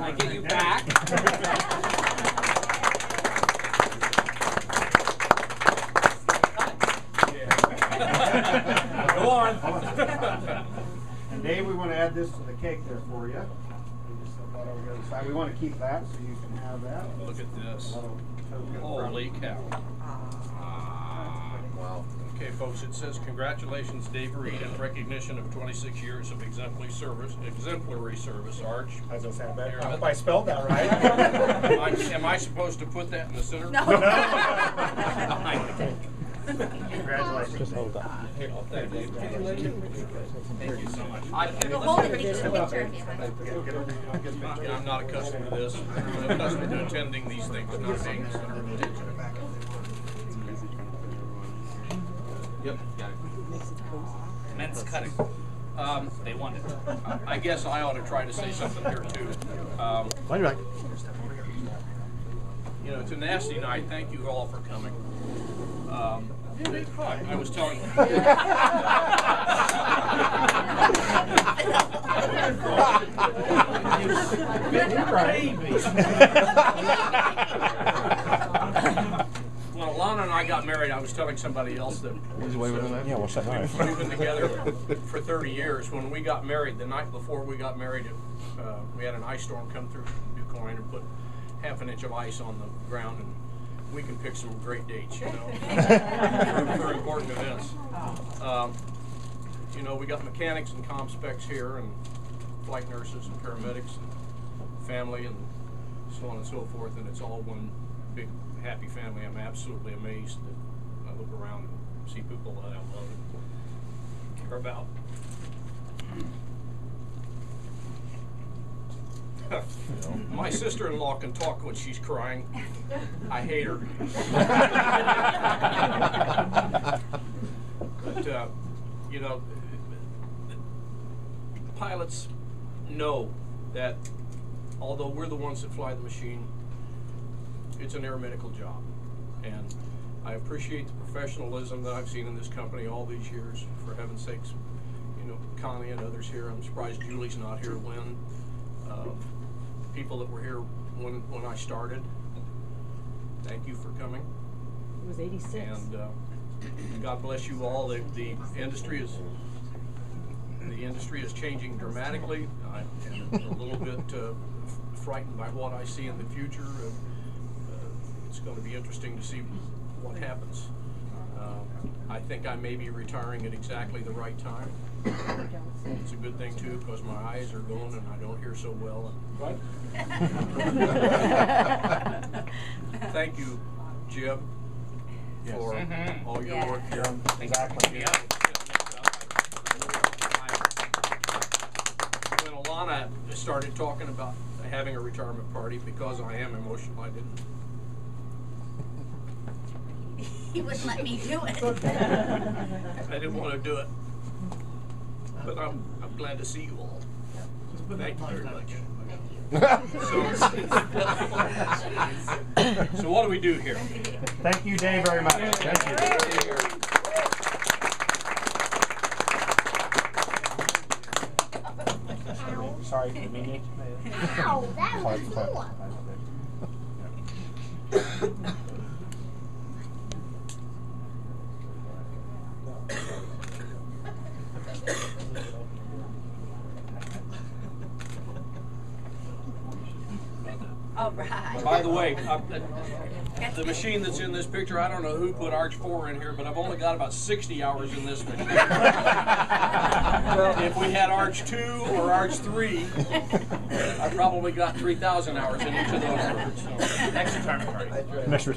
I get you back. Go on. Dave, we want to add this to the cake there for you. We just set that over the other side. We want to keep that so you can have that. Look at this. Holy cow. Wow. Okay, folks, it says, congratulations, Dave Reed, in recognition of 26 years of exemplary service, Arch. I was going to say, I hope I spelled that right. Am I supposed to put that in the center? No. Congratulations. Just hold on. Here, I'll thank you. Thank you so much. You'll hold it when you take a picture. Yeah, I'm not accustomed to this. I'm accustomed to attending these things, not being the center of attention. Yep. Men's cutting. They won it. I guess I ought to try to say something here too. Why do I? You know, it's a nasty night. Thank you all for coming. I was telling you. When Alana and I got married, I was telling somebody else that Yeah, what's that knife? we've been together for 30 years. When we got married, the night before we got married, we had an ice storm come through DuQuoin and put half an inch of ice on the ground, and we can pick some great dates, you know, for important events. You know, we got mechanics and comm specs here, and flight nurses and paramedics and family and so on and so forth, and it's all one big happy family. I'm absolutely amazed that I look around and see people that I love and care about. My sister-in-law can talk when she's crying. I hate her. But, you know, pilots know that although we're the ones that fly the machine, it's an aeromedical job. And I appreciate the professionalism that I've seen in this company all these years. For heaven's sakes, you know, Connie and others here. I'm surprised Julie's not here. Lynn. People that were here when I started, thank you for coming. It was 86. And God bless you all. The industry is changing dramatically. I'm a little bit frightened by what I see in the future. It's going to be interesting to see what happens. I think I may be retiring at exactly the right time. It's a good thing too, because my eyes are going and I don't hear so well. What? Thank you, Jim, for all your work here. Exactly. Yeah. When Alana started talking about having a retirement party, because I am emotional, I didn't. He wouldn't let me do it. I didn't want to do it, but I'm glad to see you all. Thank you very much. So what do we do here? Thank you, Dave, very much. Thank you. Sorry, I didn't mean it. Ow, that was cool. All right. By the way, the machine that's in this picture, I don't know who put Arch 4 in here, but I've only got about 60 hours in this machine. If we had Arch 2 or Arch 3, I probably got 3,000 hours in each of those birds. So. Next retirement party. Next You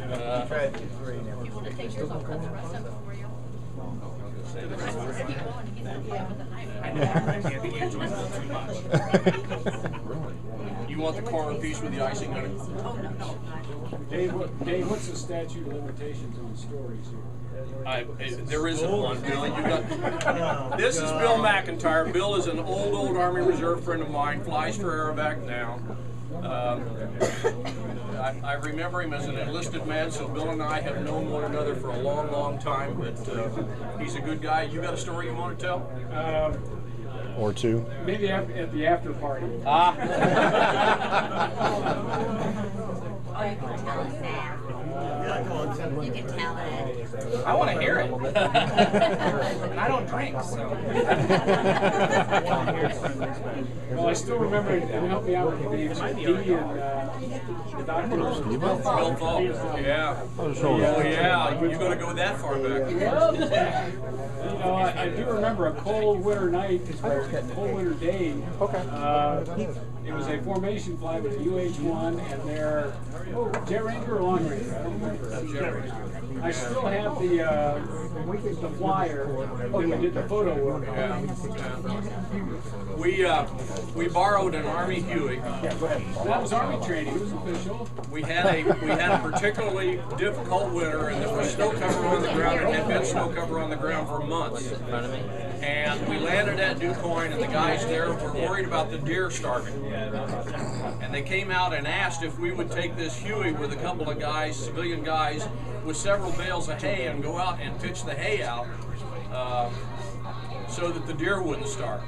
want to take yours off, cut the rest of it for you? I think you enjoyed it too much. You want the corner piece with the icing on it? Oh, no. Dave, what's the statute of limitations on stories here? There isn't one, Bill. You got. This is Bill McIntyre. Bill is an old Army Reserve friend of mine. Flies for Aerovac now. I remember him as an enlisted man, so Bill and I have known one another for a long time. But he's a good guy. You got a story you want to tell? Or two. Maybe at the after party. Ah. Oh, you can tell us that. You can tell it. I want to hear it. And I don't drink, so. Well, I still remember, you helped me out with the names, Dee and the doctor. Bill Falk. Yeah. Oh yeah. You're gonna go that far back. You know, I do remember a cold winter night, cold winter day. Okay. It was a formation flight with the UH-1 and their Jet Ranger or Long Ranger. I don't remember. I still have the flyer when we did the photo work. We borrowed an Army Huey. That was Army training. It was official. We had a particularly difficult winter, and there was snow cover on the ground, and had been snow cover on the ground for months. And we landed at DuQuoin, and the guys there were worried about the deer starving. And they came out and asked if we would take this Huey with a couple of guys, civilian guys, with several bales of hay and go out and pitch the hay out so that the deer wouldn't starve.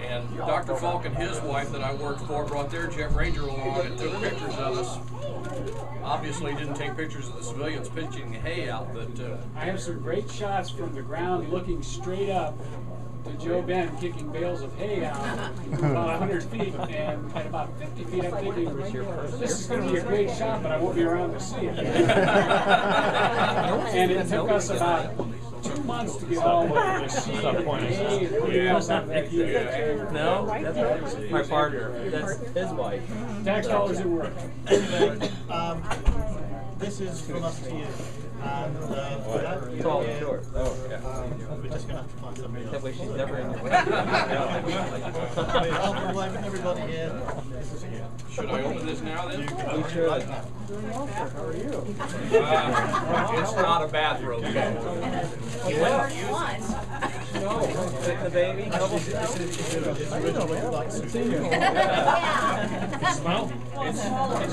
And Dr. Falk and his wife that I worked for brought their Jet Ranger along and took pictures of us. Obviously didn't take pictures of the civilians pitching the hay out, but I have some great shots from the ground looking straight up to Joe Ben kicking bales of hay out about 100 feet, and at about 50 feet I'm thinking, this is going to be a great shot, but I won't be around to see it. And it took us about 2 months to get all the seed and hay and everything else out of that huge. No, that's my partner. That's his wife. Tax dollars at work. Anyway, this is from us to you. And Tall, short. Oh, yeah. we're just going to have to find somebody That else. way she's never in your way. I'll be waving everybody here. This is you. should I open this now then? You should. It's not a bathrobe. You already won. No, the baby. Yeah. Smell? It's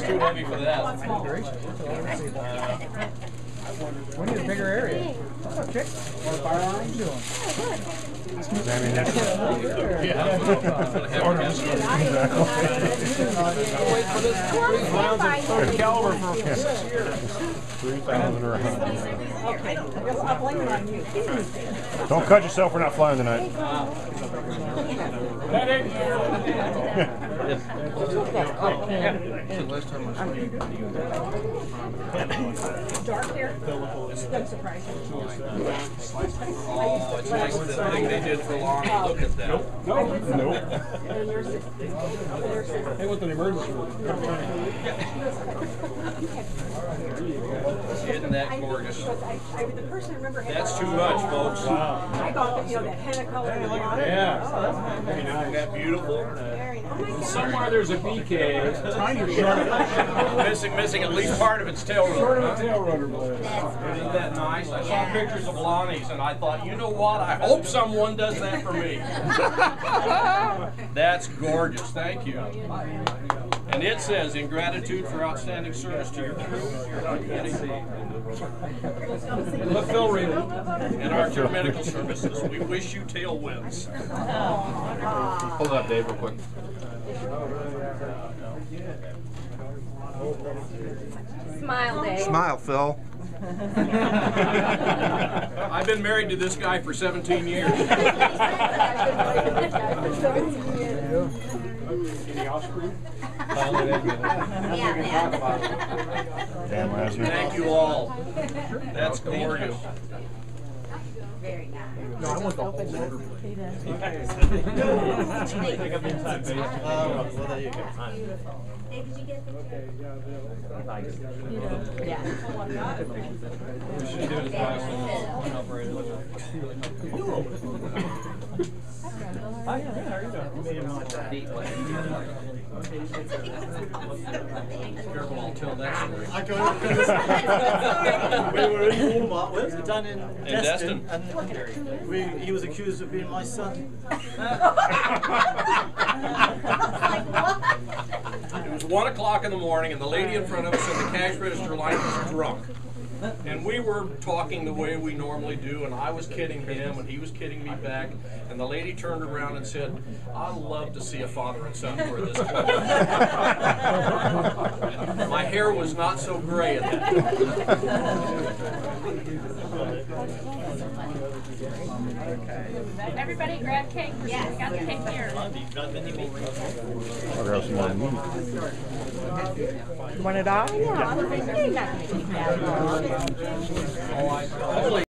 too heavy for that. We need a bigger area. More firearms? Caliber for 3,000 rounds. I'll blame it on you. Don't cut yourself. We're not flying tonight. Dark hair? Doesn't surprise you. Oh, it's nice the thing they did for Lonnie. Look at that. Nope. Hey, what's an emergency room? Isn't that gorgeous? The person I remember had That's too much, folks. I thought that, that henna color. Yeah. Very nice. Isn't that beautiful? Very nice. Somewhere there's a BK. Missing at least part of its tail Short of rotor. a tail rotor blade. Isn't that nice? I saw pictures of Lonnie's and I thought, you know what? I hope someone does that for me. That's gorgeous. Thank you. And it says, in gratitude for outstanding service to your crew, you're not kidding. Let Phil read it. And our medical services, we wish you tailwinds. Hold up, Dave, real quick. Smile, Dave. Smile, Phil. I've been married to this guy for 17 years. Any offspring? Damn, Lazarus. Thank you all. That's gorgeous. Very nice. No, I want the whole motor. Well, there you go. Dave, did you get a picture? Careful, I'll tell that story. I go we were in Walmart down in Destin, and he was accused of being my son. It was 1 o'clock in the morning, and the lady in front of us in the cash register line was drunk. And we were talking the way we normally do, and I was kidding him, and he was kidding me back. And the lady turned around and said, "I'd love to see a father and son wear this clothes." My hair was not so gray at that Everybody grab cake. Yes. We got the cake here. I'll grab some more meat. You want it all? Yeah, I was thinking, not gonna keep that long.